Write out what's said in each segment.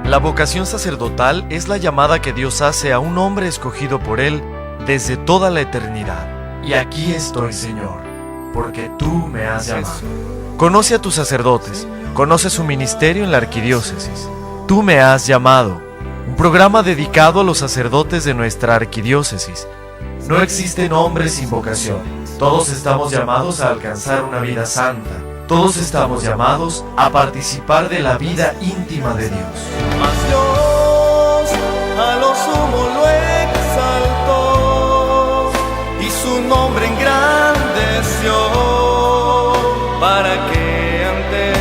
La vocación sacerdotal es la llamada que Dios hace a un hombre escogido por Él desde toda la eternidad. Y aquí estoy, Señor, porque tú me has llamado. Conoce a tus sacerdotes, conoce su ministerio en la arquidiócesis. Tú me has llamado, un programa dedicado a los sacerdotes de nuestra arquidiócesis. No existen hombres sin vocación. Todos estamos llamados a alcanzar una vida santa. Todos estamos llamados a participar de la vida íntima de Dios. Mas Dios a lo sumo lo exaltó y su nombre engrandeció para que ante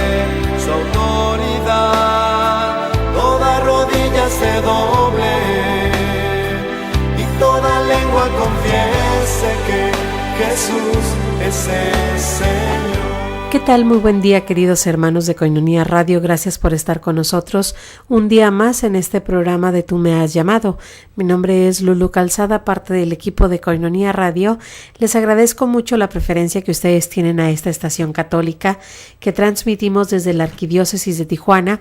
su autoridad toda rodilla se doble y toda lengua confiese que Jesús es el Señor. ¿Qué tal? Muy buen día, queridos hermanos de Koinonia Radio. Gracias por estar con nosotros un día más en este programa de Tú me has llamado. Mi nombre es Lulu Calzada, parte del equipo de Koinonia Radio. Les agradezco mucho la preferencia que ustedes tienen a esta estación católica que transmitimos desde la Arquidiócesis de Tijuana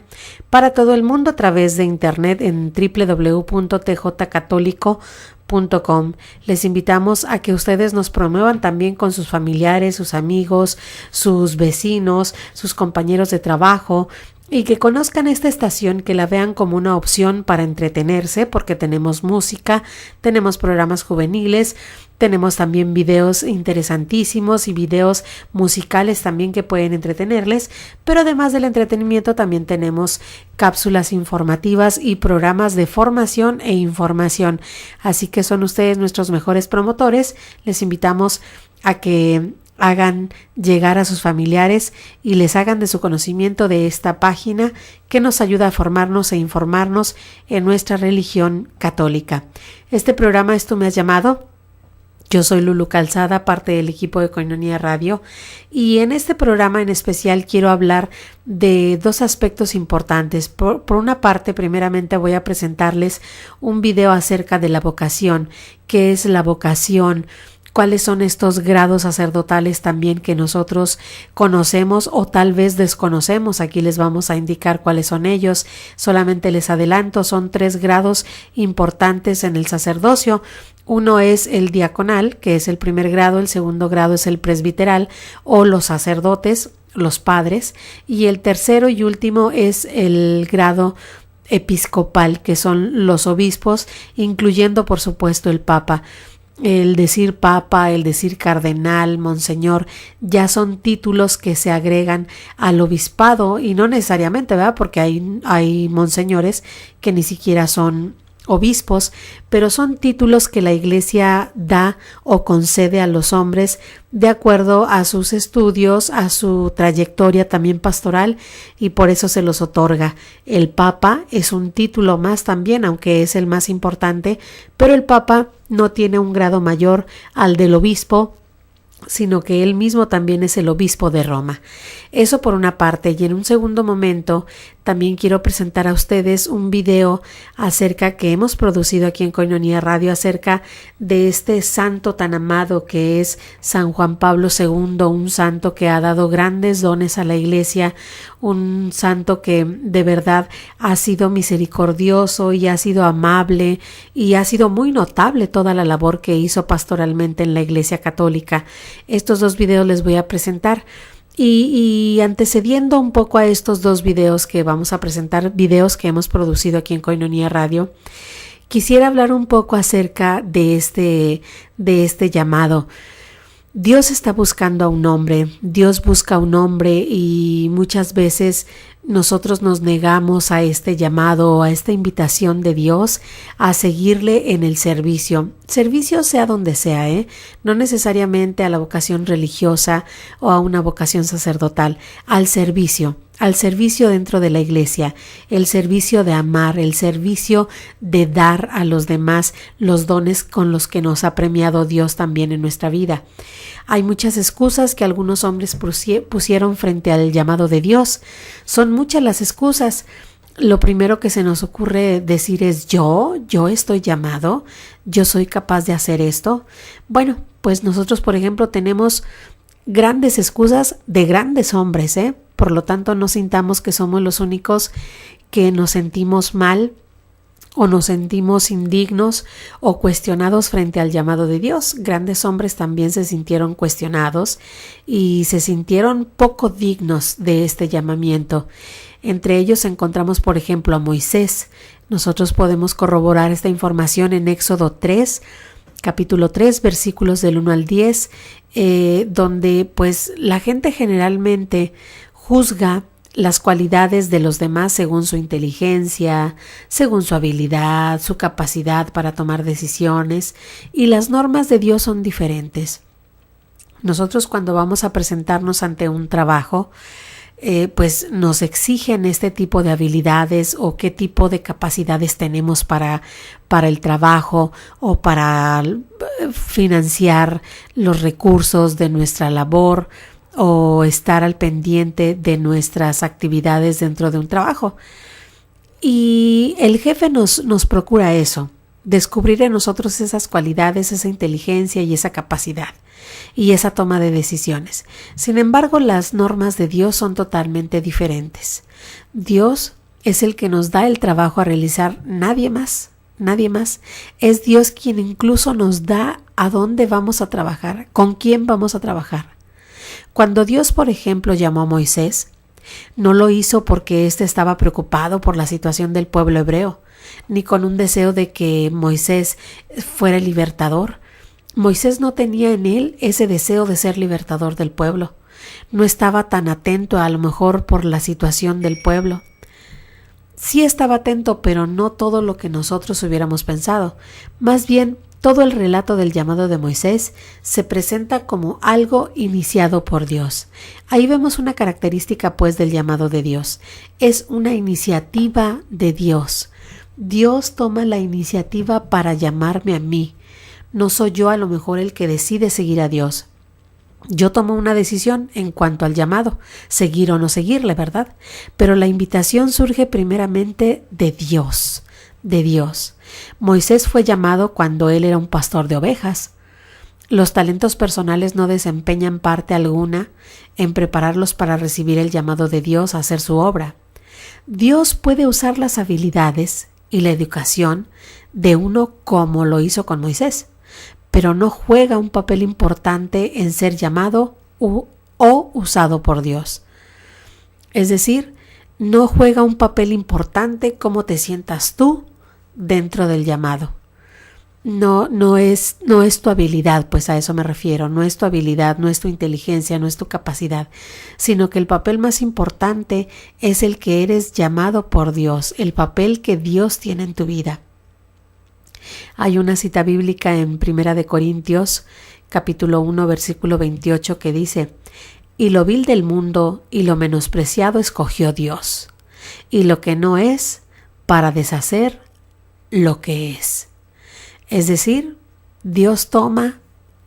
para todo el mundo a través de internet en www.tjcatólico.com. Les invitamos a que ustedes nos promuevan también con sus familiares, sus amigos, sus vecinos, sus compañeros de trabajo, y que conozcan esta estación, que la vean como una opción para entretenerse, porque tenemos música, tenemos programas juveniles, tenemos también videos interesantísimos y videos musicales también que pueden entretenerles, pero además del entretenimiento también tenemos cápsulas informativas y programas de formación e información. Así que son ustedes nuestros mejores promotores. Les invitamos a que hagan llegar a sus familiares y les hagan de su conocimiento de esta página que nos ayuda a formarnos e informarnos en nuestra religión católica. Este programa es Tú me has llamado. Yo soy Lulu Calzada, parte del equipo de Koinonia Radio, y en este programa en especial quiero hablar de dos aspectos importantes. Por una parte, primeramente voy a presentarles un video acerca de la vocación. ¿Qué es la vocación? ¿Cuáles son estos grados sacerdotales también que nosotros conocemos o tal vez desconocemos? Aquí les vamos a indicar cuáles son ellos. Solamente les adelanto, son 3 grados importantes en el sacerdocio. Uno es el diaconal, que es el primer grado. El segundo grado es el presbiteral o los sacerdotes, los padres. Y el tercero y último es el grado episcopal, que son los obispos, incluyendo por supuesto el papa. El decir papa, el decir cardenal, monseñor, ya son títulos que se agregan al obispado, y no necesariamente, ¿verdad? Porque hay monseñores que ni siquiera son obispos, pero son títulos que la Iglesia da o concede a los hombres de acuerdo a sus estudios, a su trayectoria también pastoral, y por eso se los otorga. El Papa es un título más también, aunque es el más importante, pero el Papa no tiene un grado mayor al del obispo, sino que él mismo también es el obispo de Roma. Eso por una parte, y en un segundo momento también quiero presentar a ustedes un video acerca que hemos producido aquí en Koinonia Radio acerca de este santo tan amado que es San Juan Pablo II, un santo que ha dado grandes dones a la Iglesia, un santo que de verdad ha sido misericordioso y ha sido amable y ha sido muy notable toda la labor que hizo pastoralmente en la Iglesia Católica. Estos 2 videos les voy a presentar. Y antecediendo un poco a estos 2 videos que vamos a presentar, videos que hemos producido aquí en Koinonia Radio, quisiera hablar un poco acerca de este llamado. Dios está buscando a un hombre, Dios busca a un hombre, y muchas veces nosotros nos negamos a este llamado, a esta invitación de Dios a seguirle en el servicio. Servicio sea donde sea, no necesariamente a la vocación religiosa o a una vocación sacerdotal, al servicio dentro de la Iglesia, el servicio de amar, el servicio de dar a los demás los dones con los que nos ha premiado Dios también en nuestra vida. Hay muchas excusas que algunos hombres pusieron frente al llamado de Dios. Son muchas las excusas. Lo primero que se nos ocurre decir es yo estoy llamado, yo soy capaz de hacer esto. Bueno, pues nosotros, por ejemplo, tenemos grandes excusas de grandes hombres, Por lo tanto, no sintamos que somos los únicos que nos sentimos mal o nos sentimos indignos o cuestionados frente al llamado de Dios. Grandes hombres también se sintieron cuestionados y se sintieron poco dignos de este llamamiento. Entre ellos encontramos, por ejemplo, a Moisés. Nosotros podemos corroborar esta información en Éxodo 3, capítulo 3, versículos del 1 al 10, donde pues la gente generalmente juzga las cualidades de los demás según su inteligencia, según su habilidad, su capacidad para tomar decisiones, y las normas de Dios son diferentes. Nosotros cuando vamos a presentarnos ante un trabajo, pues nos exigen este tipo de habilidades o qué tipo de capacidades tenemos para el trabajo o para financiar los recursos de nuestra labor o estar al pendiente de nuestras actividades dentro de un trabajo. Y el jefe nos procura eso, descubrir en nosotros esas cualidades, esa inteligencia y esa capacidad y esa toma de decisiones. Sin embargo, las normas de Dios son totalmente diferentes. Dios es el que nos da el trabajo a realizar, nadie más. Nadie más. Es Dios quien incluso nos da a dónde vamos a trabajar, con quién vamos a trabajar. Cuando Dios, por ejemplo, llamó a Moisés, no lo hizo porque éste estaba preocupado por la situación del pueblo hebreo, ni con un deseo de que Moisés fuera el libertador. Moisés no tenía en él ese deseo de ser libertador del pueblo. No estaba tan atento a lo mejor por la situación del pueblo. Sí estaba atento, pero no todo lo que nosotros hubiéramos pensado. Más bien, todo el relato del llamado de Moisés se presenta como algo iniciado por Dios. Ahí vemos una característica pues del llamado de Dios. Es una iniciativa de Dios. Dios toma la iniciativa para llamarme a mí. No soy yo a lo mejor el que decide seguir a Dios. Yo tomo una decisión en cuanto al llamado, seguir o no seguirle, ¿verdad? Pero la invitación surge primeramente de Dios, de Dios. Moisés fue llamado cuando él era un pastor de ovejas. Los talentos personales no desempeñan parte alguna en prepararlos para recibir el llamado de Dios a hacer su obra. Dios puede usar las habilidades y la educación de uno como lo hizo con Moisés, pero no juega un papel importante en ser llamado o usado por Dios. Es decir, no juega un papel importante cómo te sientas tú dentro del llamado. No es tu habilidad, pues a eso me refiero, no es tu habilidad, no es tu inteligencia, no es tu capacidad, sino que el papel más importante es el que eres llamado por Dios, el papel que Dios tiene en tu vida. Hay una cita bíblica en 1 Corintios, capítulo 1, versículo 28, que dice: «Y lo vil del mundo y lo menospreciado escogió Dios, y lo que no es, para deshacer lo que es». Es decir, Dios toma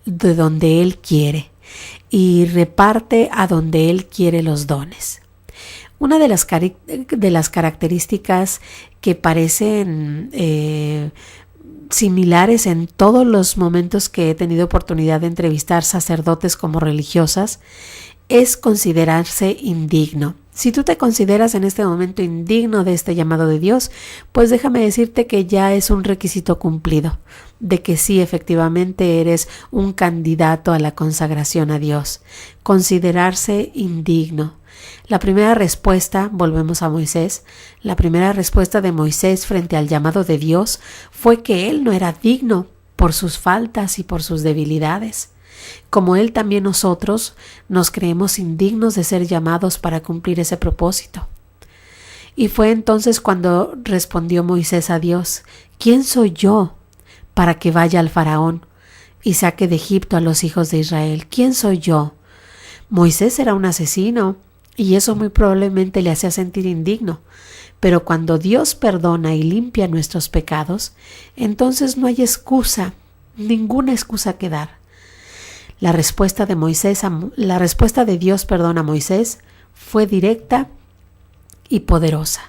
de donde Él quiere y reparte a donde Él quiere los dones. Una de las características que parecen similares en todos los momentos que he tenido oportunidad de entrevistar sacerdotes como religiosas es considerarse indigno. Si tú te consideras en este momento indigno de este llamado de Dios, pues déjame decirte que ya es un requisito cumplido, de que sí, efectivamente eres un candidato a la consagración a Dios. Considerarse indigno. La primera respuesta, volvemos a Moisés, la primera respuesta de Moisés frente al llamado de Dios fue que él no era digno por sus faltas y por sus debilidades. Como él, también nosotros nos creemos indignos de ser llamados para cumplir ese propósito. Y fue entonces cuando respondió Moisés a Dios: ¿quién soy yo para que vaya al faraón y saque de Egipto a los hijos de Israel? ¿Quién soy yo? Moisés era un asesino y eso muy probablemente le hacía sentir indigno. Pero cuando Dios perdona y limpia nuestros pecados, entonces no hay excusa, ninguna excusa que dar. La respuesta de Dios a Moisés fue directa y poderosa.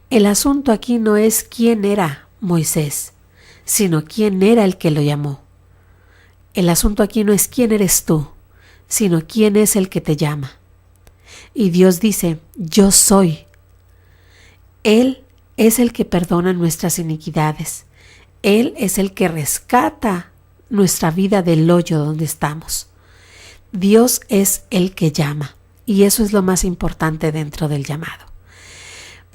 El asunto aquí no es quién era Moisés, sino quién era el que lo llamó. El asunto aquí no es quién eres tú, sino quién es el que te llama. y Dios dice: yo soy. Él es el que perdona nuestras iniquidades. Él es el que rescata nuestra vida del hoyo donde estamos. Dios es el que llama, y eso es lo más importante dentro del llamado.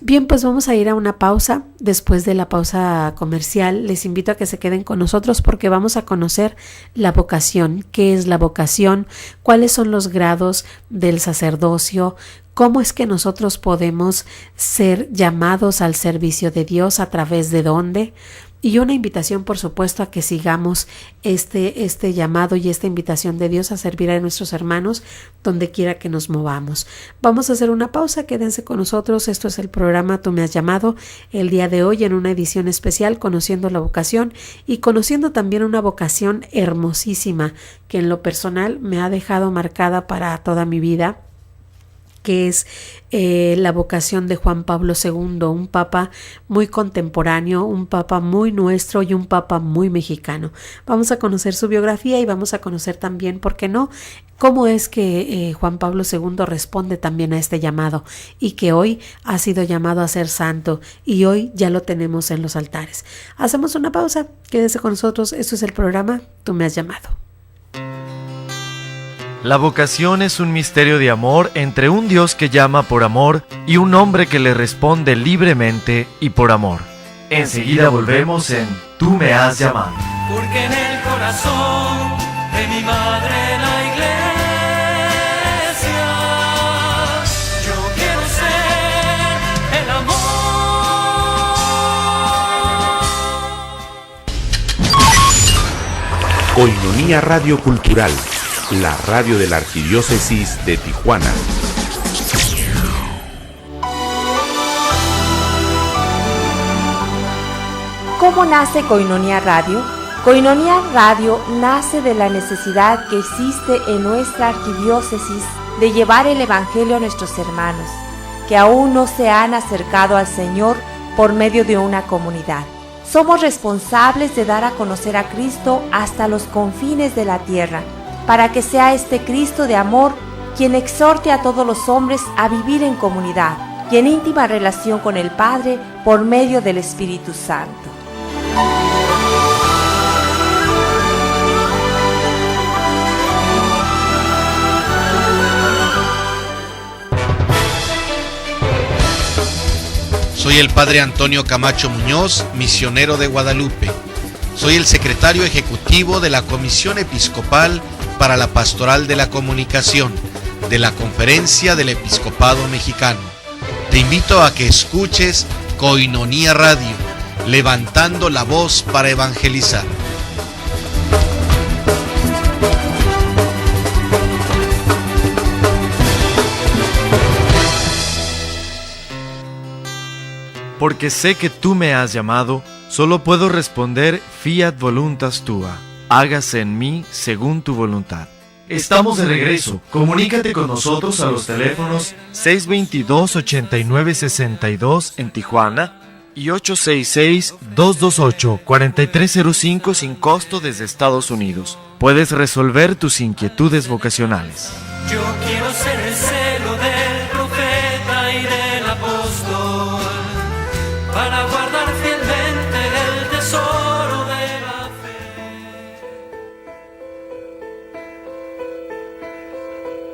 Bien, pues vamos a ir a una pausa. Después de la pausa comercial, les invito a que se queden con nosotros porque vamos a conocer la vocación. ¿Qué es la vocación? ¿Cuáles son los grados del sacerdocio? ¿Cómo es que nosotros podemos ser llamados al servicio de Dios? ¿A través de dónde? Y una invitación, por supuesto, a que sigamos este llamado y esta invitación de Dios a servir a nuestros hermanos donde quiera que nos movamos. Vamos a hacer una pausa, quédense con nosotros. Esto es el programa Tú me has llamado, el día de hoy en una edición especial, conociendo la vocación y conociendo también una vocación hermosísima que en lo personal me ha dejado marcada para toda mi vida, que es la vocación de Juan Pablo II, un papa muy contemporáneo, un papa muy nuestro y un papa muy mexicano. Vamos a conocer su biografía y vamos a conocer también, ¿por qué no?, cómo es que Juan Pablo II responde también a este llamado y que hoy ha sido llamado a ser santo y hoy ya lo tenemos en los altares. Hacemos una pausa, quédese con nosotros, esto es el programa Tú me has llamado. La vocación es un misterio de amor entre un Dios que llama por amor y un hombre que le responde libremente y por amor. Enseguida volvemos en Tú me has llamado. Porque en el corazón de mi madre la iglesia yo quiero ser el amor. Koinonia Radio Cultural, la radio de la Arquidiócesis de Tijuana. ¿Cómo nace Koinonia Radio? Koinonia Radio nace de la necesidad que existe en nuestra arquidiócesis de llevar el Evangelio a nuestros hermanos, que aún no se han acercado al Señor por medio de una comunidad. Somos responsables de dar a conocer a Cristo hasta los confines de la tierra, para que sea este Cristo de amor quien exhorte a todos los hombres a vivir en comunidad y en íntima relación con el Padre por medio del Espíritu Santo. Soy el Padre Antonio Camacho Muñoz, misionero de Guadalupe. Soy el secretario ejecutivo de la Comisión Episcopal para la Pastoral de la Comunicación de la Conferencia del Episcopado Mexicano. Te invito a que escuches Koinonia Radio, levantando la voz para evangelizar. Porque sé que tú me has llamado, solo puedo responder fiat voluntas tua, hágase en mí según tu voluntad. Estamos de regreso. Comunícate con nosotros a los teléfonos 622-8962 en Tijuana y 866-228-4305 sin costo desde Estados Unidos. Puedes resolver tus inquietudes vocacionales. Yo quiero ser el celo del profeta y del apóstol, para guardar fielmente el tesoro de la fe.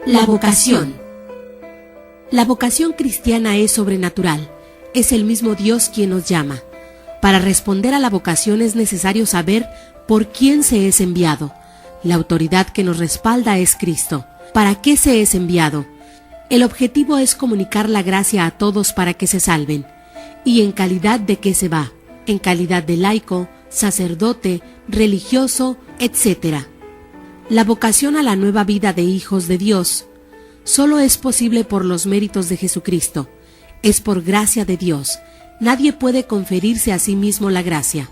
La vocación. La vocación cristiana es sobrenatural. Es el mismo Dios quien nos llama. Para responder a la vocación es necesario saber por quién se es enviado. La autoridad que nos respalda es Cristo. ¿Para qué se es enviado? El objetivo es comunicar la gracia a todos para que se salven. ¿Y en calidad de qué se va? En calidad de laico, sacerdote, religioso, etc. La vocación a la nueva vida de hijos de Dios solo es posible por los méritos de Jesucristo. Es por gracia de Dios. Nadie puede conferirse a sí mismo la gracia.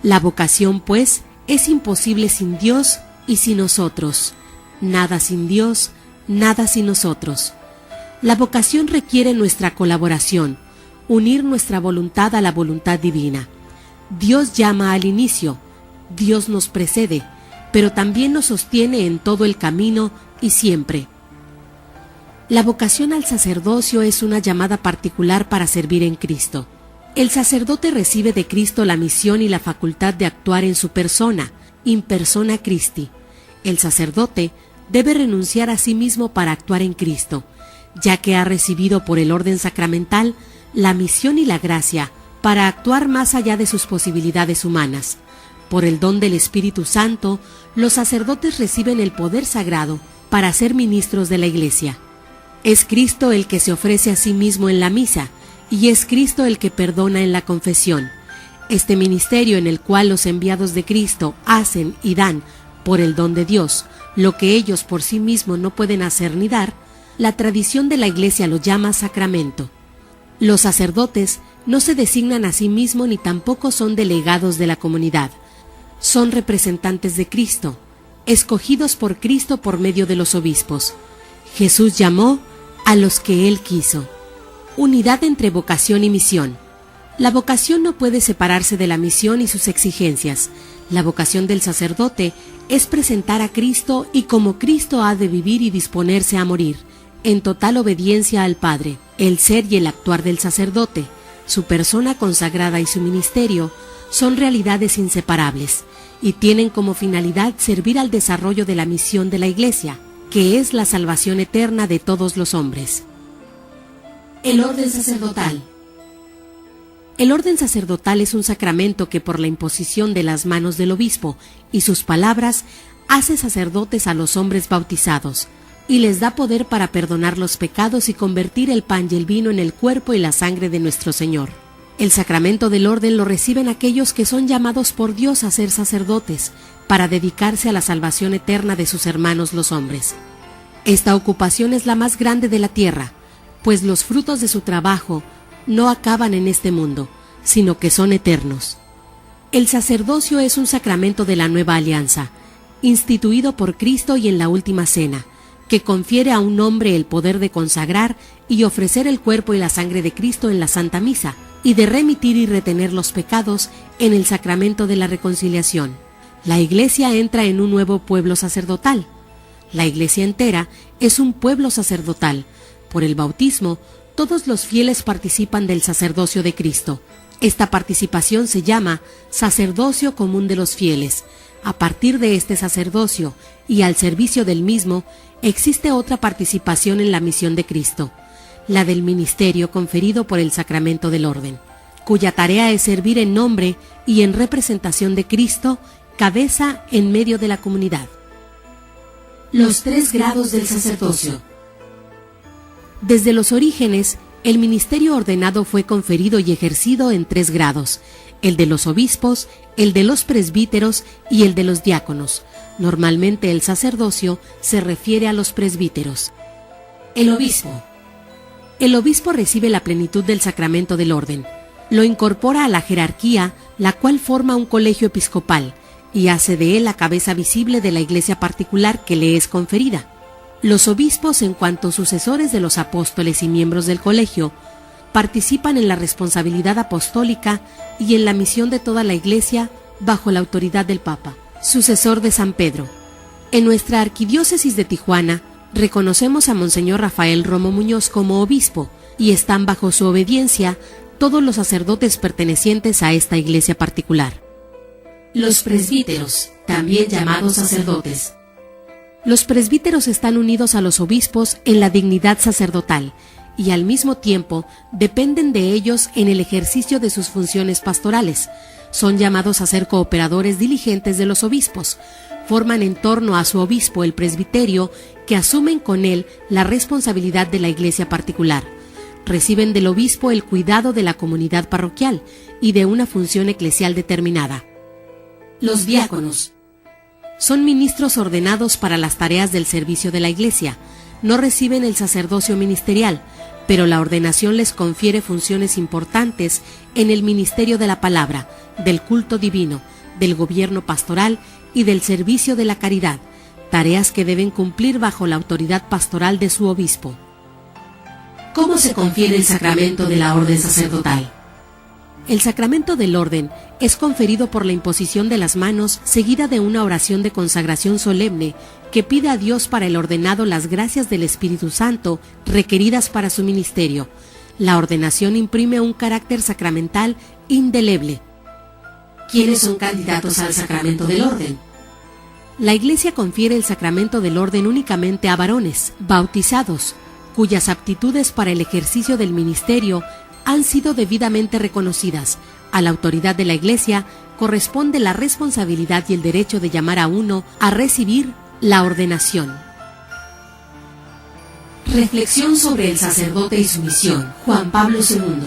La vocación, pues, es imposible sin Dios y sin nosotros. Nada sin Dios, nada sin nosotros. La vocación requiere nuestra colaboración, unir nuestra voluntad a la voluntad divina. Dios llama al inicio, Dios nos precede, pero también nos sostiene en todo el camino y siempre. La vocación al sacerdocio es una llamada particular para servir en Cristo. El sacerdote recibe de Cristo la misión y la facultad de actuar en su persona, in persona Christi. El sacerdote debe renunciar a sí mismo para actuar en Cristo, ya que ha recibido por el orden sacramental la misión y la gracia para actuar más allá de sus posibilidades humanas. Por el don del Espíritu Santo, los sacerdotes reciben el poder sagrado para ser ministros de la Iglesia. Es Cristo el que se ofrece a sí mismo en la misa, y es Cristo el que perdona en la confesión. Este ministerio en el cual los enviados de Cristo hacen y dan, por el don de Dios, lo que ellos por sí mismos no pueden hacer ni dar, la tradición de la Iglesia lo llama sacramento. Los sacerdotes no se designan a sí mismos ni tampoco son delegados de la comunidad. Son representantes de Cristo, escogidos por Cristo por medio de los obispos. Jesús llamó a los que Él quiso. Unidad entre vocación y misión. La vocación no puede separarse de la misión y sus exigencias. La vocación del sacerdote es presentar a Cristo y como Cristo ha de vivir y disponerse a morir, en total obediencia al Padre. El ser y el actuar del sacerdote, su persona consagrada y su ministerio son realidades inseparables y tienen como finalidad servir al desarrollo de la misión de la Iglesia, que es la salvación eterna de todos los hombres. El orden sacerdotal. El orden sacerdotal es un sacramento que por la imposición de las manos del obispo y sus palabras hace sacerdotes a los hombres bautizados y les da poder para perdonar los pecados y convertir el pan y el vino en el cuerpo y la sangre de nuestro Señor. El sacramento del orden lo reciben aquellos que son llamados por Dios a ser sacerdotes para dedicarse a la salvación eterna de sus hermanos los hombres. Esta ocupación es la más grande de la tierra, pues los frutos de su trabajo no acaban en este mundo, sino que son eternos. El sacerdocio es un sacramento de la nueva alianza, instituido por Cristo y en la última cena, que confiere a un hombre el poder de consagrar y ofrecer el cuerpo y la sangre de Cristo en la Santa Misa, y de remitir y retener los pecados en el sacramento de la reconciliación. La Iglesia entra en un nuevo pueblo sacerdotal. La Iglesia entera es un pueblo sacerdotal. Por el bautismo, todos los fieles participan del sacerdocio de Cristo. Esta participación se llama sacerdocio común de los fieles. A partir de este sacerdocio y al servicio del mismo, existe otra participación en la misión de Cristo, la del ministerio conferido por el sacramento del orden, cuya tarea es servir en nombre y en representación de Cristo, cabeza en medio de la comunidad. Los 3 grados del sacerdocio. Desde los orígenes, el ministerio ordenado fue conferido y ejercido en 3 grados, el de los obispos, el de los presbíteros y el de los diáconos. Normalmente el sacerdocio se refiere a los presbíteros. El obispo. El obispo recibe la plenitud del sacramento del orden, lo incorpora a la jerarquía, la cual forma un colegio episcopal, y hace de él la cabeza visible de la iglesia particular que le es conferida. Los obispos, en cuanto sucesores de los apóstoles y miembros del colegio, participan en la responsabilidad apostólica y en la misión de toda la Iglesia bajo la autoridad del Papa, sucesor de San Pedro. En nuestra arquidiócesis de Tijuana, reconocemos a Monseñor Rafael Romo Muñoz como obispo y están bajo su obediencia todos los sacerdotes pertenecientes a esta iglesia particular. Los presbíteros, también llamados sacerdotes. Los presbíteros están unidos a los obispos en la dignidad sacerdotal y al mismo tiempo dependen de ellos en el ejercicio de sus funciones pastorales. Son llamados a ser cooperadores diligentes de los obispos. Forman en torno a su obispo el presbiterio, que asumen con él la responsabilidad de la iglesia particular. Reciben del obispo el cuidado de la comunidad parroquial y de una función eclesial determinada. Los diáconos son ministros ordenados para las tareas del servicio de la iglesia. No reciben el sacerdocio ministerial, pero la ordenación les confiere funciones importantes en el ministerio de la palabra, del culto divino, del gobierno pastoral y del servicio de la caridad, tareas que deben cumplir bajo la autoridad pastoral de su obispo. ¿Cómo se confiere el sacramento de la orden sacerdotal? El sacramento del orden es conferido por la imposición de las manos seguida de una oración de consagración solemne que pide a Dios para el ordenado las gracias del Espíritu Santo requeridas para su ministerio. La ordenación imprime un carácter sacramental indeleble. ¿Quiénes son candidatos al sacramento del orden? La Iglesia confiere el sacramento del orden únicamente a varones bautizados, cuyas aptitudes para el ejercicio del ministerio han sido debidamente reconocidas. A la autoridad de la Iglesia corresponde la responsabilidad y el derecho de llamar a uno a recibir la ordenación. Reflexión sobre el sacerdote y su misión. Juan Pablo II.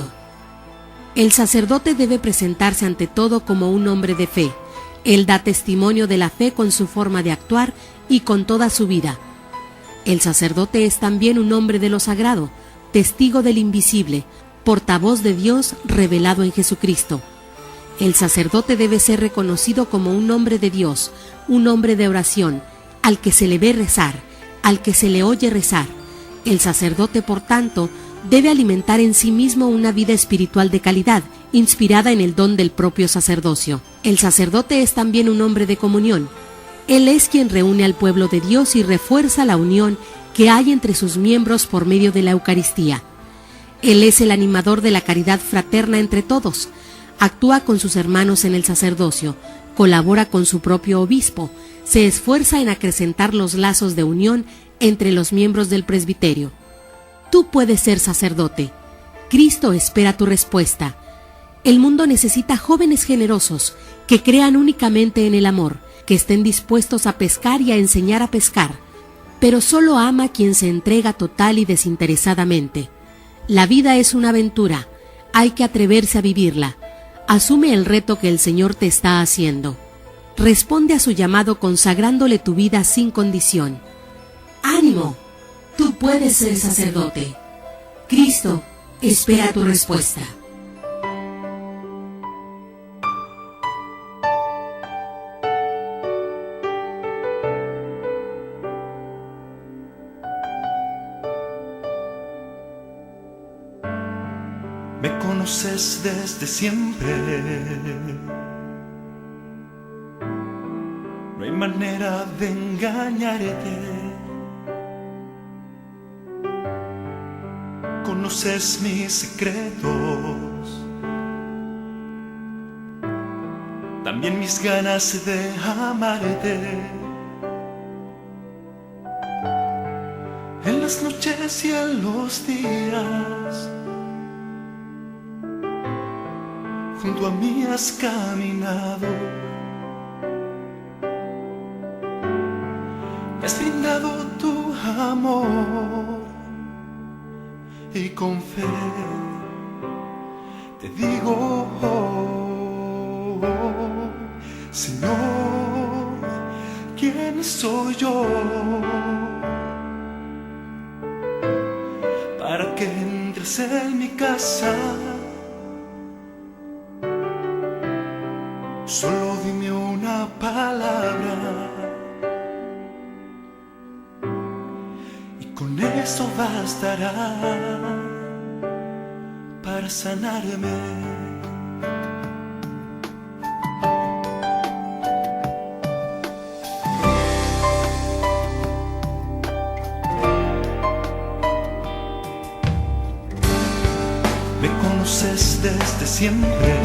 El sacerdote debe presentarse ante todo como un hombre de fe. Él da testimonio de la fe con su forma de actuar y con toda su vida. El sacerdote es también un hombre de lo sagrado, testigo del invisible, portavoz de Dios revelado en Jesucristo. El sacerdote debe ser reconocido como un hombre de Dios, un hombre de oración, al que se le ve rezar, al que se le oye rezar. El sacerdote, por tanto, debe alimentar en sí mismo una vida espiritual de calidad, inspirada en el don del propio sacerdocio. El sacerdote es también un hombre de comunión. Él es quien reúne al pueblo de Dios y refuerza la unión que hay entre sus miembros por medio de la Eucaristía. Él es el animador de la caridad fraterna entre todos, actúa con sus hermanos en el sacerdocio, colabora con su propio obispo, se esfuerza en acrecentar los lazos de unión entre los miembros del presbiterio. Tú puedes ser sacerdote. Cristo espera tu respuesta. El mundo necesita jóvenes generosos que crean únicamente en el amor, que estén dispuestos a pescar y a enseñar a pescar, pero solo ama quien se entrega total y desinteresadamente. La vida es una aventura, hay que atreverse a vivirla. Asume el reto que el Señor te está haciendo. Responde a su llamado consagrándole tu vida sin condición. ¡Ánimo! Tú puedes ser sacerdote. Cristo espera tu respuesta. Me conoces desde siempre. No hay manera de engañarte. Conoces mis secretos, también mis ganas de amarte. En las noches y en los días, junto a mí has caminado, me has brindado tu amor. Y con fe te digo, Señor, ¿quién soy yo para que entres en mi casa? Solo dime una palabra y con eso bastará para sanarme. Me conoces desde siempre.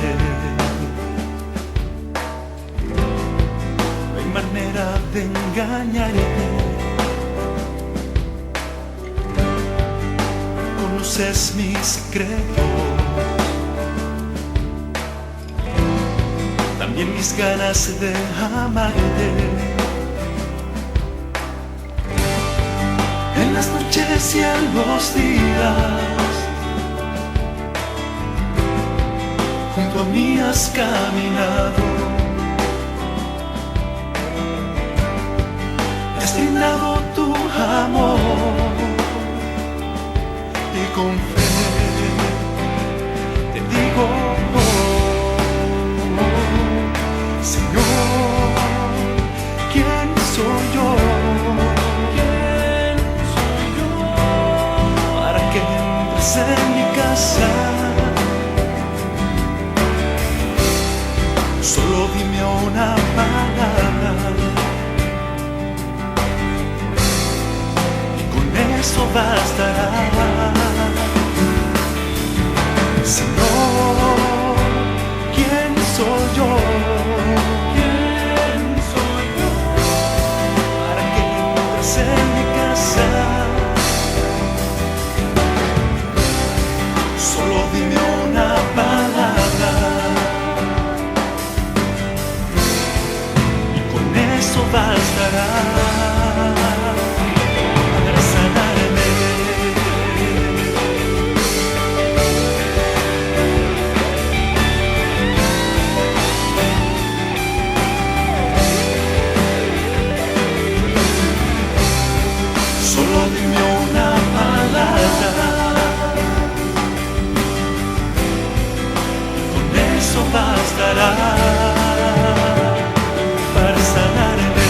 No hay manera de engañarte. Conoces mis secretos, también mis ganas de amarte. En las noches y en los días, junto a mí has caminado, me has brindado tu amor. Y con fe te digo, Señor, ¿quién soy yo? ¿Quién soy yo para que entres en mi casa? bastará. Señor, ¿quién soy yo? ¿Quién soy yo para que entres en mi casa? Solo dime una palabra y con eso bastará para sanarme. Solo dime una palabra y con eso bastará para sanarme.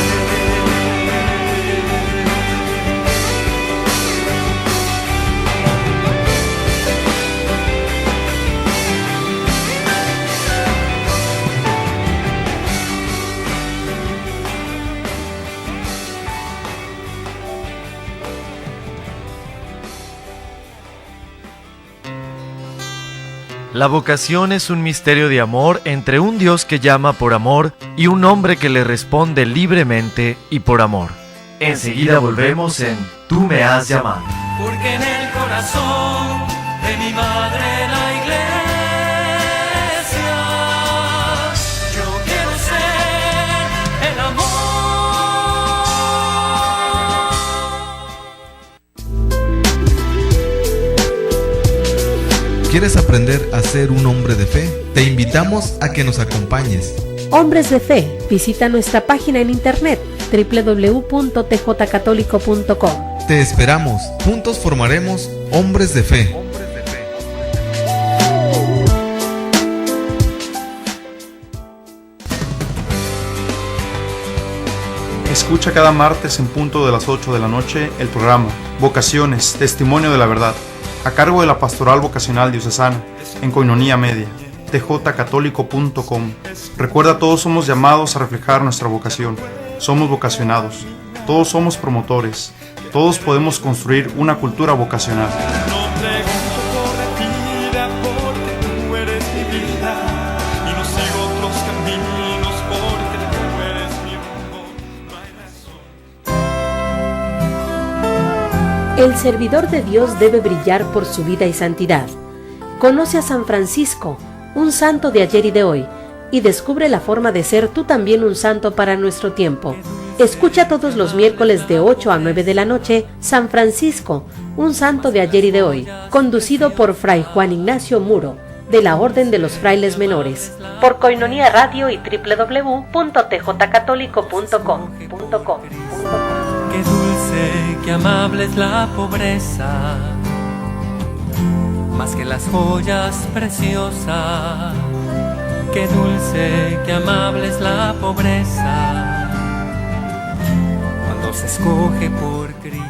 La vocación es un misterio de amor entre un Dios que llama por amor y un hombre que le responde libremente y por amor. Enseguida volvemos en Tú me has llamado. Porque en el corazón de mi madre la iglesia yo quiero ser el amor. ¿Quieres aprender a ser un hombre de fe? Te invitamos a que nos acompañes. Hombres de Fe, visita nuestra página en internet www.tjcatólico.com. Te esperamos. Juntos formaremos hombres de fe. Escucha cada martes en punto de las 8 de la noche el programa Vocaciones, Testimonio de la Verdad, a cargo de la Pastoral Vocacional Diocesana, en Koinonia Media, tjcatólico.com. Recuerda, todos somos llamados a reflejar nuestra vocación. Somos vocacionados, todos somos promotores, todos podemos construir una cultura vocacional. No pregunto por la vida porque tú eres mi vida y no sigo otros caminos porque tú eres mi rumbo. No hay razón. El servidor de Dios debe brillar por su vida y santidad. Conoce a San Francisco, un santo de ayer y de hoy, y descubre la forma de ser tú también un santo para nuestro tiempo. Escucha todos los miércoles de 8 a 9 de la noche San Francisco, un santo de ayer y de hoy, conducido por Fray Juan Ignacio Muro, de la Orden de los Frailes Menores, por Koinonia Radio y www.tjcatólico.com. Qué dulce, qué amable es la pobreza, más que las joyas preciosas. Qué dulce, qué amable es la pobreza, cuando se escoge por Cristo.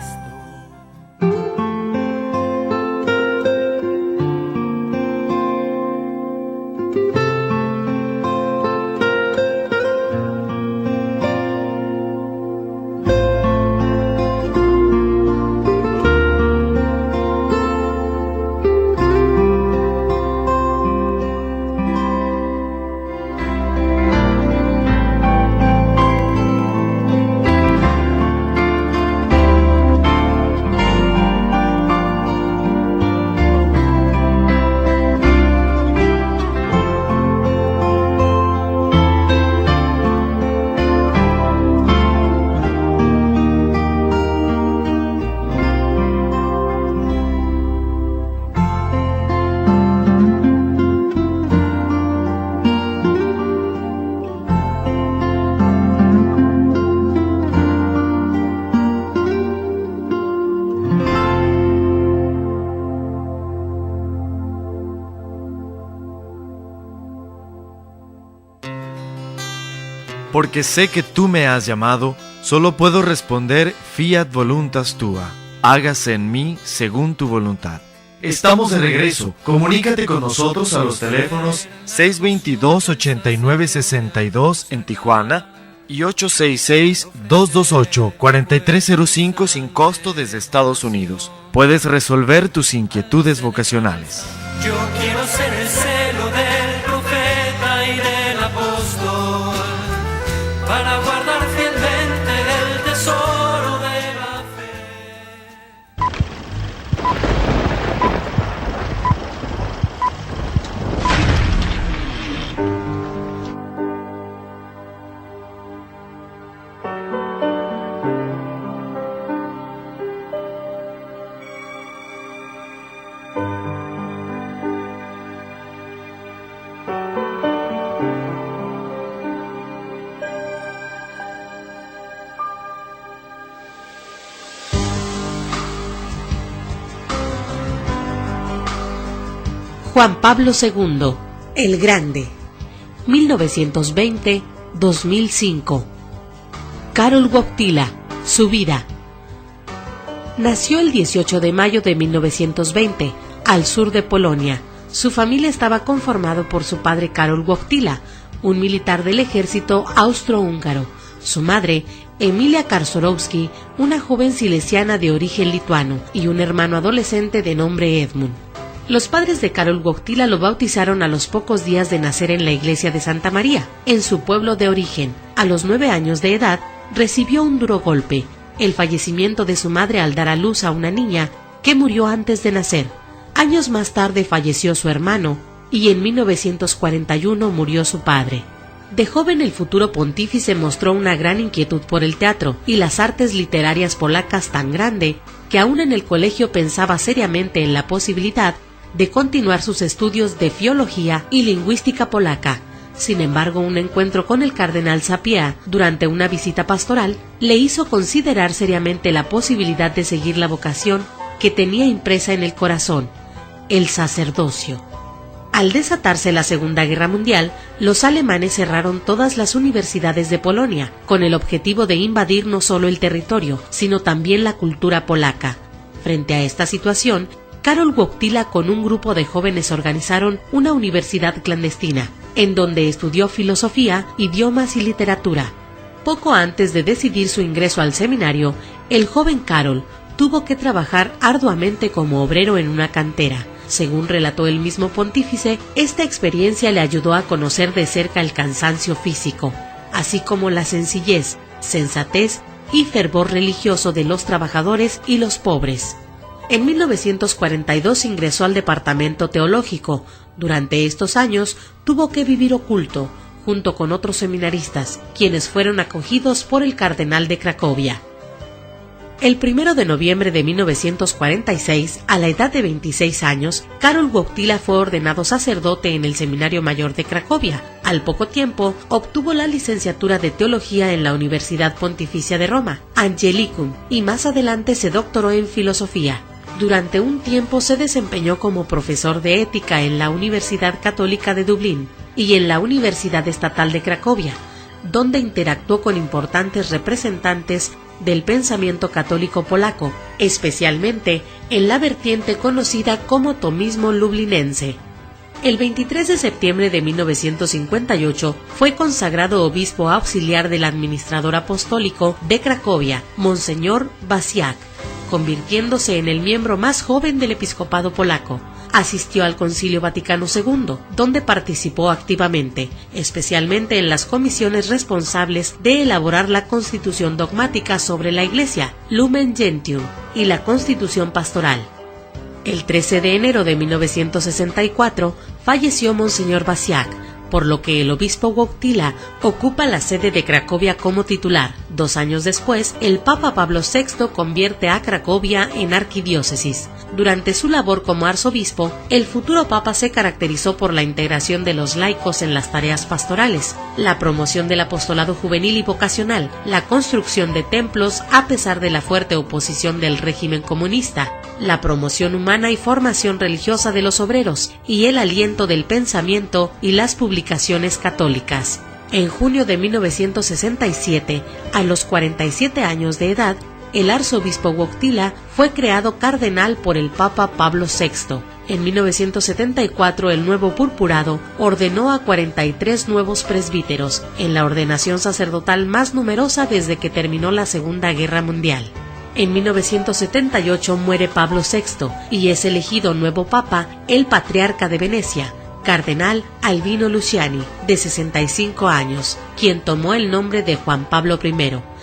Porque sé que tú me has llamado, solo puedo responder fiat voluntas tua, hágase en mí según tu voluntad. Estamos de regreso. Comunícate con nosotros a los teléfonos 622-8962 en Tijuana, y 866-228-4305 sin costo desde Estados Unidos. Puedes resolver tus inquietudes vocacionales. Yo quiero ser el celo del profeta y del apóstol, para guardar fielmente el tesoro de la fe. Juan Pablo II, el Grande, 1920-2005. Karol Wojtyła, su vida. Nació el 18 de mayo de 1920, al sur de Polonia. Su familia estaba conformado por su padre Karol Wojtyła, un militar del ejército austrohúngaro, su madre, Emilia Karczorowski, una joven silesiana de origen lituano, y un hermano adolescente de nombre Edmund. Los padres de Karol Wojtyła lo bautizaron a los pocos días de nacer en la iglesia de Santa María, en su pueblo de origen. A los 9 años de edad, recibió un duro golpe, el fallecimiento de su madre al dar a luz a una niña que murió antes de nacer. Años más tarde falleció su hermano, y en 1941 murió su padre. De joven el futuro pontífice mostró una gran inquietud por el teatro y las artes literarias polacas tan grande que aún en el colegio pensaba seriamente en la posibilidad de continuar sus estudios de filología y lingüística polaca. Sin embargo, un encuentro con el cardenal Sapieha durante una visita pastoral le hizo considerar seriamente la posibilidad de seguir la vocación que tenía impresa en el corazón, el sacerdocio. Al desatarse la Segunda Guerra Mundial, los alemanes cerraron todas las universidades de Polonia, con el objetivo de invadir no solo el territorio, sino también la cultura polaca. Frente a esta situación, Karol Wojtyła con un grupo de jóvenes organizaron una universidad clandestina, en donde estudió filosofía, idiomas y literatura. Poco antes de decidir su ingreso al seminario, el joven Karol tuvo que trabajar arduamente como obrero en una cantera. Según relató el mismo pontífice, esta experiencia le ayudó a conocer de cerca el cansancio físico, así como la sencillez, sensatez y fervor religioso de los trabajadores y los pobres. En 1942 ingresó al departamento teológico. Durante estos años tuvo que vivir oculto, junto con otros seminaristas, quienes fueron acogidos por el cardenal de Cracovia. El 1 de noviembre de 1946, a la edad de 26 años, Karol Wojtyła fue ordenado sacerdote en el Seminario Mayor de Cracovia. Al poco tiempo, obtuvo la licenciatura de Teología en la Universidad Pontificia de Roma, Angelicum, y más adelante se doctoró en Filosofía. Durante un tiempo se desempeñó como profesor de ética en la Universidad Católica de Dublín y en la Universidad Estatal de Cracovia, donde interactuó con importantes representantes del pensamiento católico polaco, especialmente en la vertiente conocida como tomismo lublinense. El 23 de septiembre de 1958 fue consagrado obispo auxiliar del administrador apostólico de Cracovia, Monseñor Basiak, convirtiéndose en el miembro más joven del episcopado polaco. Asistió al Concilio Vaticano II, donde participó activamente, especialmente en las comisiones responsables de elaborar la Constitución dogmática sobre la Iglesia, Lumen Gentium, y la Constitución pastoral. El 13 de enero de 1964 falleció Monseñor Basiak, por lo que el obispo Wojtyła ocupa la sede de Cracovia como titular. 2 años después, el Papa Pablo VI convierte a Cracovia en arquidiócesis. Durante su labor como arzobispo, el futuro papa se caracterizó por la integración de los laicos en las tareas pastorales, la promoción del apostolado juvenil y vocacional, la construcción de templos a pesar de la fuerte oposición del régimen comunista, la promoción humana y formación religiosa de los obreros, y el aliento del pensamiento y las publicaciones católicas. En junio de 1967, a los 47 años de edad, el arzobispo Wojtyła fue creado cardenal por el Papa Pablo VI. En 1974, el nuevo purpurado ordenó a 43 nuevos presbíteros, en la ordenación sacerdotal más numerosa desde que terminó la Segunda Guerra Mundial. En 1978 muere Pablo VI y es elegido nuevo papa el patriarca de Venecia, Cardenal Albino Luciani, de 65 años, quien tomó el nombre de Juan Pablo I,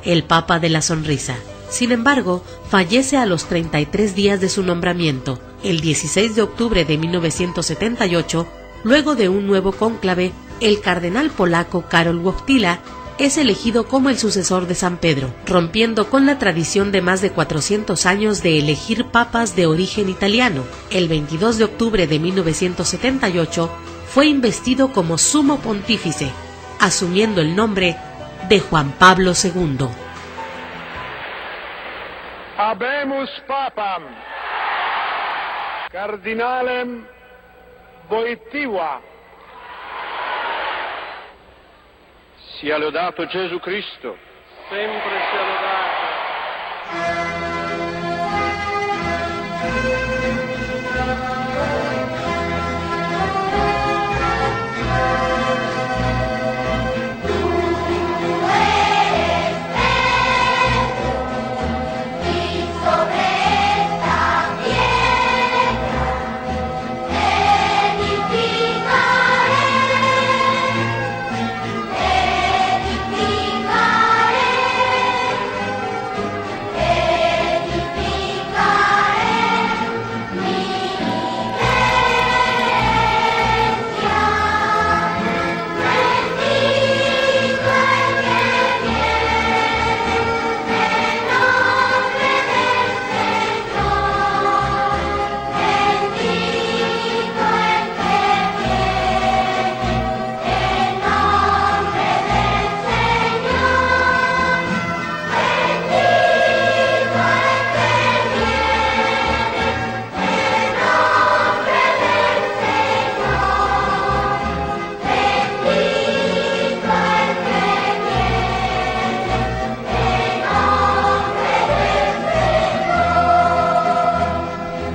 el Papa de la Sonrisa. Sin embargo, fallece a los 33 días de su nombramiento, el 16 de octubre de 1978, luego de un nuevo cónclave. El cardenal polaco Karol Wojtyla es elegido como el sucesor de San Pedro, rompiendo con la tradición de más de 400 años de elegir papas de origen italiano. El 22 de octubre de 1978 fue investido como sumo pontífice, asumiendo el nombre de Juan Pablo II. Habemus papam cardinalem Wojtyła. Sia lodato Gesù Cristo. Sempre sia lodato.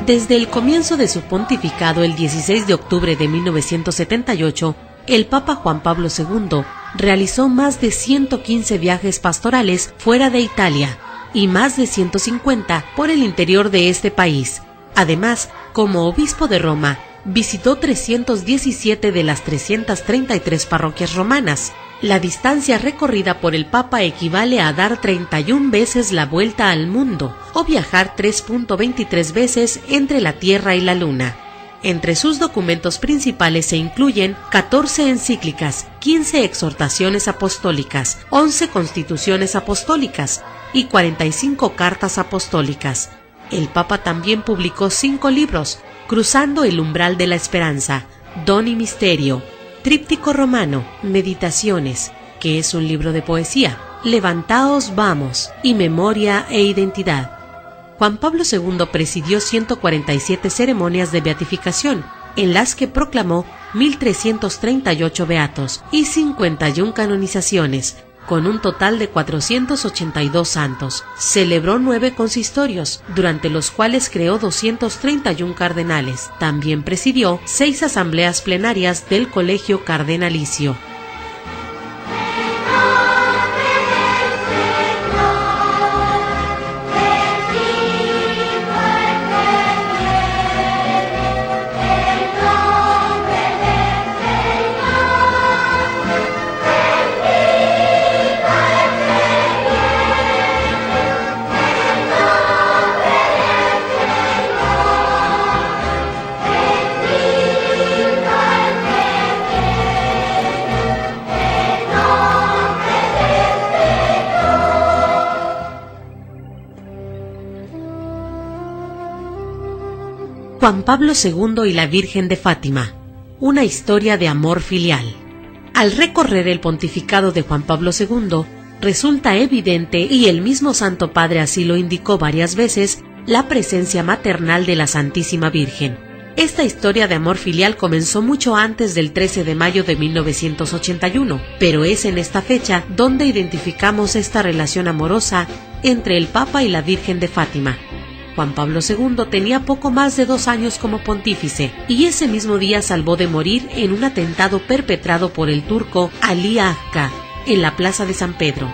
Desde el comienzo de su pontificado el 16 de octubre de 1978, el Papa Juan Pablo II realizó más de 115 viajes pastorales fuera de Italia y más de 150 por el interior de este país. Además, como obispo de Roma, visitó 317 de las 333 parroquias romanas. La distancia recorrida por el Papa equivale a dar 31 veces la vuelta al mundo o viajar 3.23 veces entre la Tierra y la Luna. Entre sus documentos principales se incluyen 14 encíclicas, 15 exhortaciones apostólicas, 11 constituciones apostólicas y 45 cartas apostólicas. El Papa también publicó 5 libros: Cruzando el umbral de la esperanza, Don y Misterio, Tríptico romano, Meditaciones, que es un libro de poesía, Levantaos vamos y Memoria e Identidad. Juan Pablo II presidió 147 ceremonias de beatificación, en las que proclamó 1.338 beatos y 51 canonizaciones, con un total de 482 santos. Celebró 9 consistorios, durante los cuales creó 231 cardenales. También presidió 6 asambleas plenarias del Colegio Cardenalicio. Juan Pablo II y la Virgen de Fátima, una historia de amor filial. Al recorrer el pontificado de Juan Pablo II, resulta evidente, y el mismo Santo Padre así lo indicó varias veces, la presencia maternal de la Santísima Virgen. Esta historia de amor filial comenzó mucho antes del 13 de mayo de 1981, pero es en esta fecha donde identificamos esta relación amorosa entre el Papa y la Virgen de Fátima. Juan Pablo II tenía poco más de 2 años como pontífice, y ese mismo día salvó de morir en un atentado perpetrado por el turco Ali Agca en la plaza de San Pedro.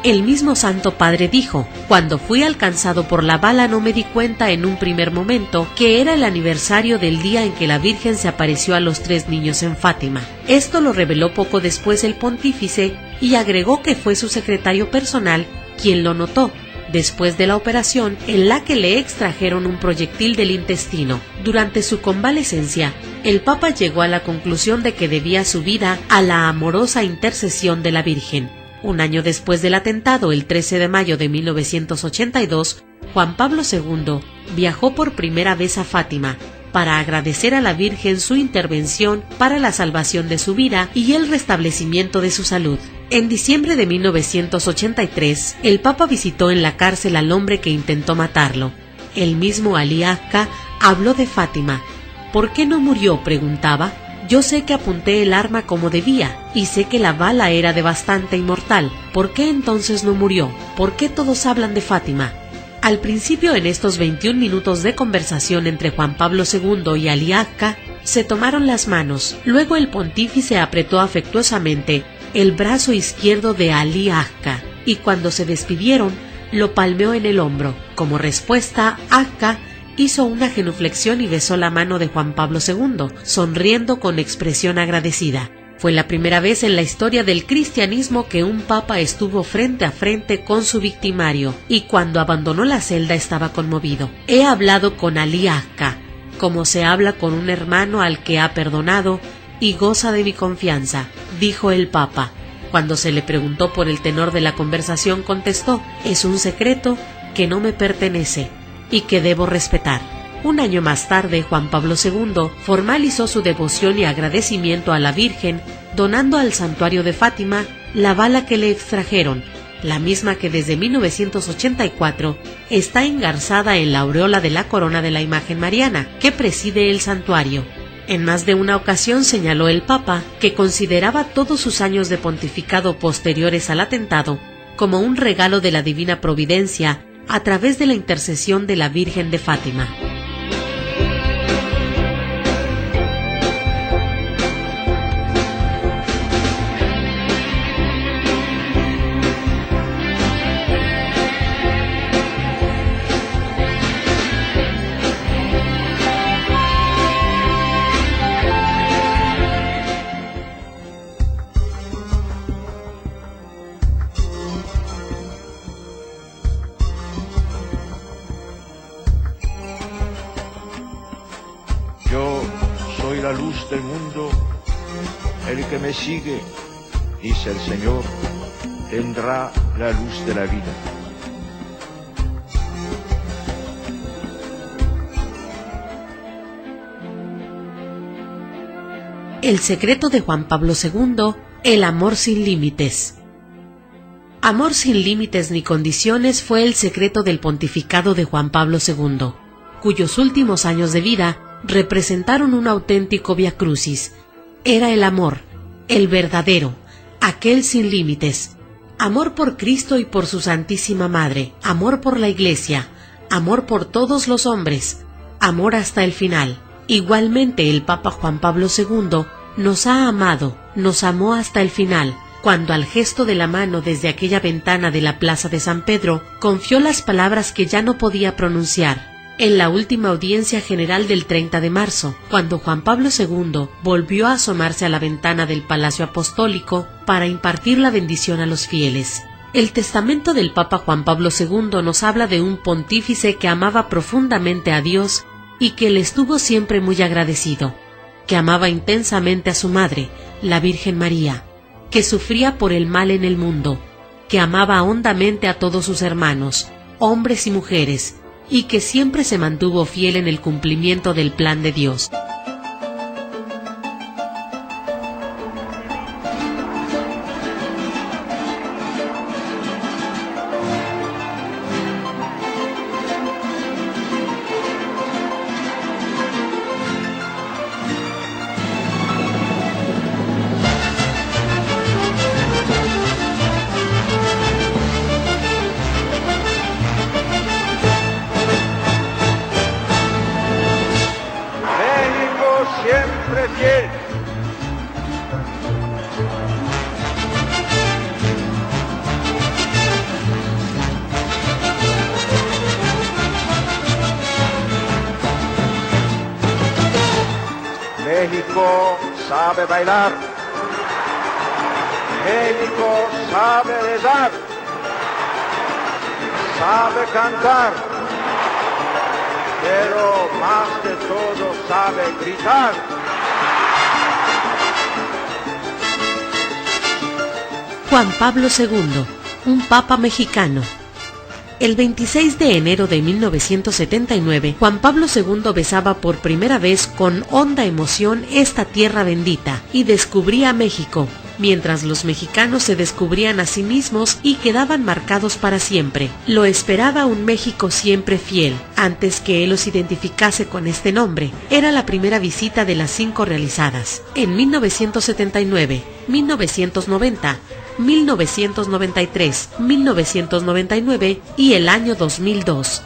El mismo Santo Padre dijo: cuando fui alcanzado por la bala no me di cuenta en un primer momento que era el aniversario del día en que la Virgen se apareció a los 3 niños en Fátima. Esto lo reveló poco después el pontífice y agregó que fue su secretario personal quien lo notó, después de la operación en la que le extrajeron un proyectil del intestino. Durante su convalecencia, el Papa llegó a la conclusión de que debía su vida a la amorosa intercesión de la Virgen. Un año después del atentado, el 13 de mayo de 1982, Juan Pablo II viajó por primera vez a Fátima para agradecer a la Virgen su intervención para la salvación de su vida y el restablecimiento de su salud. En diciembre de 1983, el Papa visitó en la cárcel al hombre que intentó matarlo. El mismo Ali Agca habló de Fátima. ¿Por qué no murió?, preguntaba. Yo sé que apunté el arma como debía, y sé que la bala era devastante y mortal. ¿Por qué entonces no murió? ¿Por qué todos hablan de Fátima? Al principio, en estos 21 minutos de conversación entre Juan Pablo II y Ali Agca, se tomaron las manos. Luego el pontífice apretó afectuosamente el brazo izquierdo de Ali Agca, y cuando se despidieron, lo palmeó en el hombro. Como respuesta, Agca hizo una genuflexión y besó la mano de Juan Pablo II, sonriendo con expresión agradecida. Fue la primera vez en la historia del cristianismo que un papa estuvo frente a frente con su victimario, y cuando abandonó la celda estaba conmovido. He hablado con Ali Agca, como se habla con un hermano al que ha perdonado y goza de mi confianza, dijo el Papa. Cuando se le preguntó por el tenor de la conversación, contestó: es un secreto que no me pertenece y que debo respetar. Un año más tarde, Juan Pablo II formalizó su devoción y agradecimiento a la Virgen, donando al santuario de Fátima la bala que le extrajeron, la misma que desde 1984 está engarzada en la aureola de la corona de la imagen mariana, que preside el santuario. En más de una ocasión señaló el Papa que consideraba todos sus años de pontificado posteriores al atentado como un regalo de la divina providencia a través de la intercesión de la Virgen de Fátima. Yo soy la luz del mundo, el que me sigue, dice el Señor, tendrá la luz de la vida. El secreto de Juan Pablo II, el amor sin límites. Amor sin límites ni condiciones fue el secreto del pontificado de Juan Pablo II, cuyos últimos años de vida representaron un auténtico viacrucis. Era el amor, el verdadero, aquel sin límites. Amor por Cristo y por su Santísima Madre, amor por la Iglesia, amor por todos los hombres, amor hasta el final. Igualmente el Papa Juan Pablo II nos ha amado, nos amó hasta el final, cuando al gesto de la mano desde aquella ventana de la plaza de San Pedro confió las palabras que ya no podía pronunciar. En la última audiencia general del 30 de marzo, cuando Juan Pablo II volvió a asomarse a la ventana del Palacio Apostólico para impartir la bendición a los fieles. El testamento del Papa Juan Pablo II nos habla de un pontífice que amaba profundamente a Dios y que le estuvo siempre muy agradecido, que amaba intensamente a su madre, la Virgen María, que sufría por el mal en el mundo, que amaba hondamente a todos sus hermanos, hombres y mujeres, y que siempre se mantuvo fiel en el cumplimiento del plan de Dios. fiel. México sabe bailar. México sabe rezar. Sabe cantar. Pero más de todo sabe gritar. Juan Pablo II, un papa mexicano. El 26 de enero de 1979, Juan Pablo II besaba por primera vez con honda emoción esta tierra bendita y descubría México, mientras los mexicanos se descubrían a sí mismos y quedaban marcados para siempre. Lo esperaba un México siempre fiel, antes que él los identificase con este nombre. Era la primera visita de las 5 realizadas. En 1979, 1990, 1993, 1999 y el año 2002,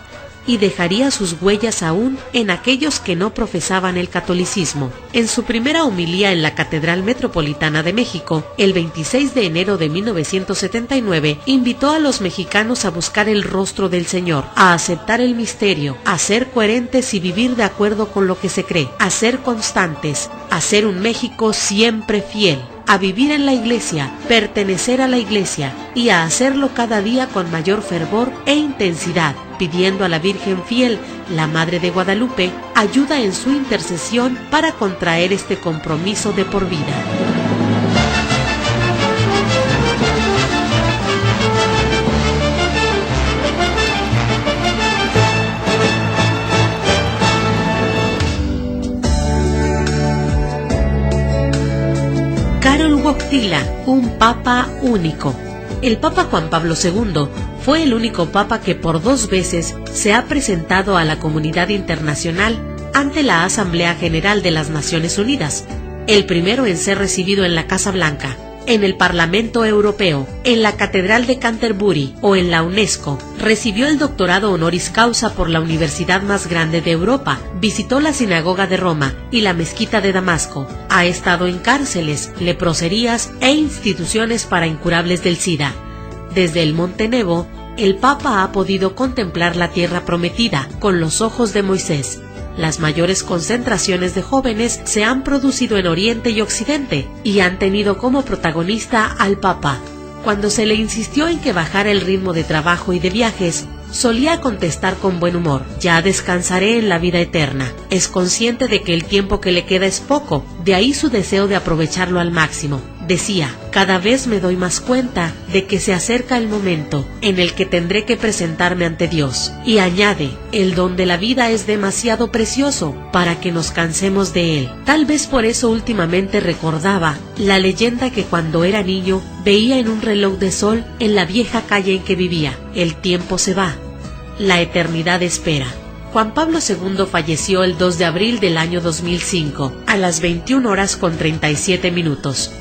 y dejaría sus huellas aún en aquellos que no profesaban el catolicismo. En su primera homilía en la Catedral Metropolitana de México, el 26 de enero de 1979, invitó a los mexicanos a buscar el rostro del Señor, a aceptar el misterio, a ser coherentes y vivir de acuerdo con lo que se cree, a ser constantes, a ser un México siempre fiel, a vivir en la Iglesia, pertenecer a la Iglesia y a hacerlo cada día con mayor fervor e intensidad, pidiendo a la Virgen fiel, la Madre de Guadalupe, ayuda en su intercesión para contraer este compromiso de por vida. Karol Wojtyla, un papa único. El Papa Juan Pablo II fue el único papa que por 2 veces se ha presentado a la comunidad internacional ante la Asamblea General de las Naciones Unidas, el primero en ser recibido en la Casa Blanca, en el Parlamento Europeo, en la Catedral de Canterbury o en la UNESCO. Recibió el doctorado honoris causa por la universidad más grande de Europa, visitó la sinagoga de Roma y la mezquita de Damasco, ha estado en cárceles, leproserías e instituciones para incurables del SIDA. Desde el Monte Nebo, el Papa ha podido contemplar la tierra prometida con los ojos de Moisés. Las mayores concentraciones de jóvenes se han producido en Oriente y Occidente y han tenido como protagonista al Papa. Cuando se le insistió en que bajara el ritmo de trabajo y de viajes, solía contestar con buen humor: ya descansaré en la vida eterna. Es consciente de que el tiempo que le queda es poco, de ahí su deseo de aprovecharlo al máximo. Decía: cada vez me doy más cuenta de que se acerca el momento en el que tendré que presentarme ante Dios. Y añade: el don de la vida es demasiado precioso para que nos cansemos de él. Tal vez por eso últimamente recordaba la leyenda que cuando era niño veía en un reloj de sol en la vieja calle en que vivía: el tiempo se va, la eternidad espera. Juan Pablo II falleció el 2 de abril del año 2005, a las 21:37,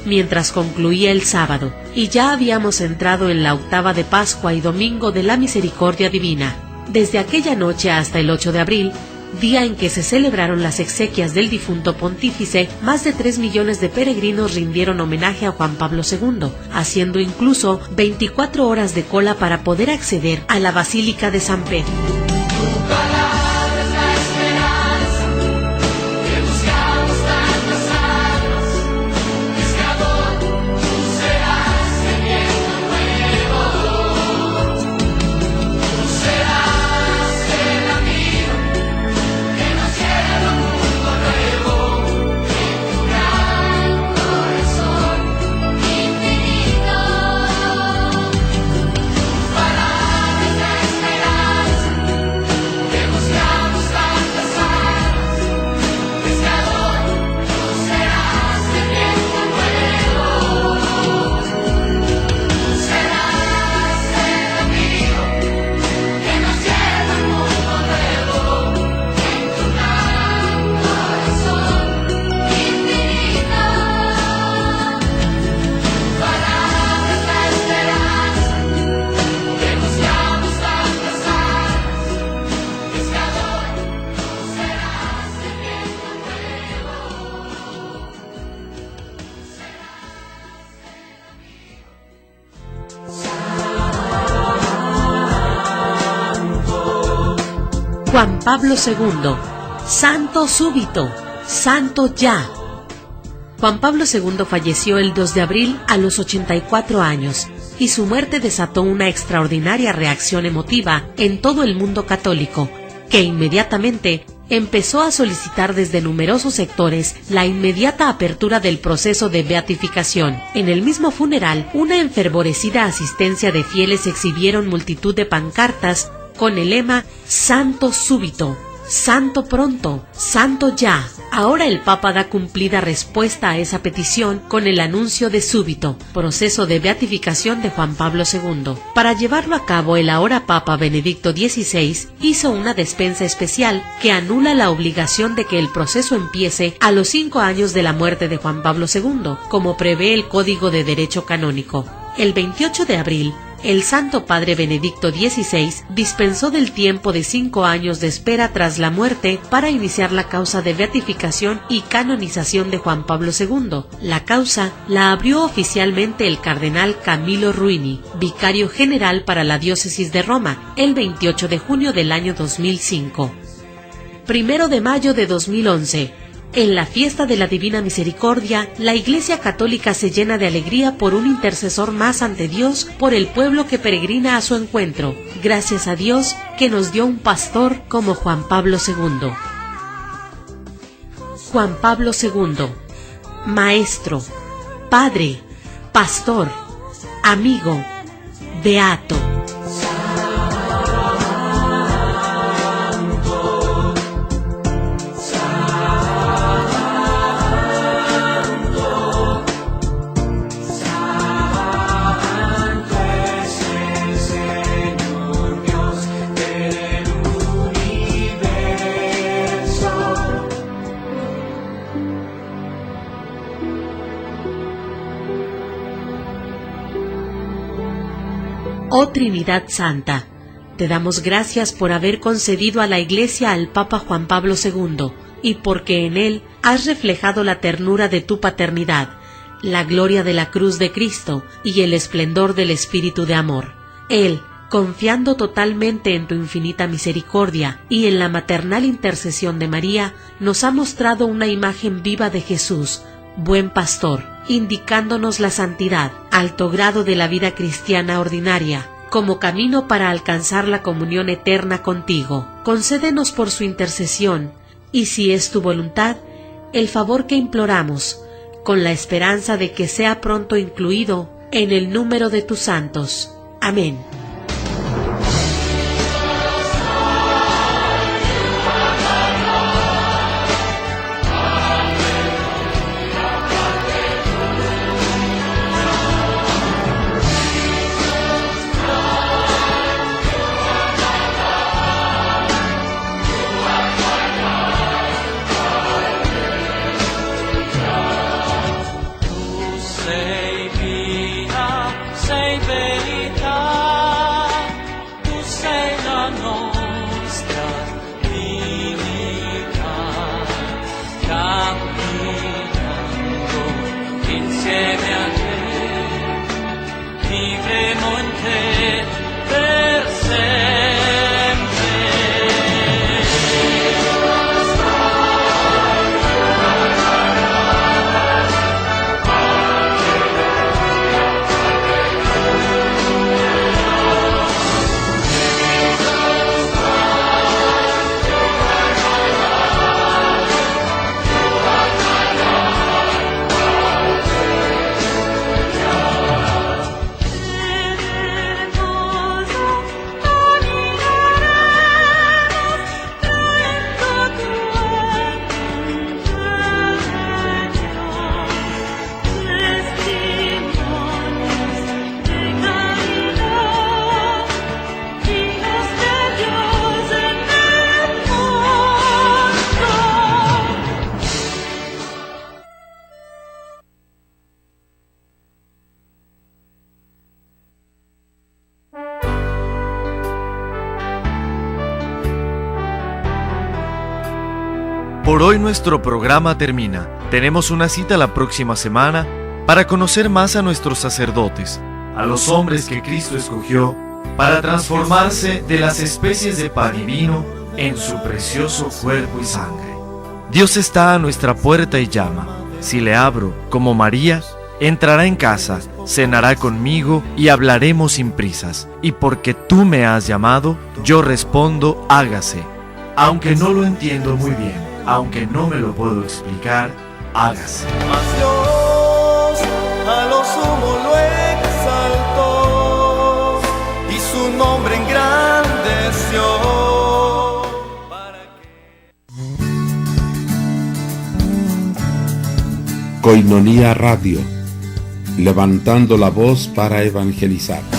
mientras concluía el sábado, y ya habíamos entrado en la octava de Pascua y Domingo de la Misericordia Divina. Desde aquella noche hasta el 8 de abril, día en que se celebraron las exequias del difunto pontífice, más de 3 millones de peregrinos rindieron homenaje a Juan Pablo II, haciendo incluso 24 horas de cola para poder acceder a la Basílica de San Pedro. Esperanza, que busca Juan Pablo II, santo súbito, santo ya. Juan Pablo II falleció el 2 de abril a los 84 años, y su muerte desató una extraordinaria reacción emotiva en todo el mundo católico, que inmediatamente empezó a solicitar desde numerosos sectores la inmediata apertura del proceso de beatificación. En el mismo funeral, una enfervorecida asistencia de fieles exhibieron multitud de pancartas con el lema «Santo súbito», «Santo pronto», «Santo ya». Ahora el Papa da cumplida respuesta a esa petición con el anuncio de súbito, proceso de beatificación de Juan Pablo II. Para llevarlo a cabo, el ahora Papa Benedicto XVI hizo una despensa especial que anula la obligación de que el proceso empiece a los 5 años de la muerte de Juan Pablo II, como prevé el Código de Derecho Canónico. El 28 de abril, el Santo Padre Benedicto XVI dispensó del tiempo de 5 años de espera tras la muerte para iniciar la causa de beatificación y canonización de Juan Pablo II. La causa la abrió oficialmente el cardenal Camillo Ruini, vicario general para la diócesis de Roma, el 28 de junio del año 2005. 1 de mayo de 2011. En la fiesta de la Divina Misericordia, la Iglesia Católica se llena de alegría por un intercesor más ante Dios por el pueblo que peregrina a su encuentro. Gracias a Dios que nos dio un pastor como Juan Pablo II. Juan Pablo II, maestro, padre, pastor, amigo, beato. Oh Trinidad Santa, te damos gracias por haber concedido a la Iglesia al Papa Juan Pablo II, y porque en él has reflejado la ternura de tu paternidad, la gloria de la cruz de Cristo y el esplendor del Espíritu de amor. Él, confiando totalmente en tu infinita misericordia y en la maternal intercesión de María, nos ha mostrado una imagen viva de Jesús, buen pastor, indicándonos la santidad, alto grado de la vida cristiana ordinaria, como camino para alcanzar la comunión eterna contigo. Concédenos por su intercesión, y si es tu voluntad, el favor que imploramos, con la esperanza de que sea pronto incluido en el número de tus santos. Amén. Por hoy nuestro programa termina. Tenemos una cita la próxima semana para conocer más a nuestros sacerdotes, a los hombres que Cristo escogió para transformarse de las especies de pan y vino en su precioso cuerpo y sangre. Dios está a nuestra puerta y llama. Si le abro, como María, entrará en casa, cenará conmigo y hablaremos sin prisas. Y porque tú me has llamado, yo respondo, hágase. Aunque no lo entiendo muy bien, aunque no me lo puedo explicar, hágase. Mas Dios a lo sumo lo exaltó y su nombre engrandeció. Koinonia Radio, levantando la voz para evangelizar.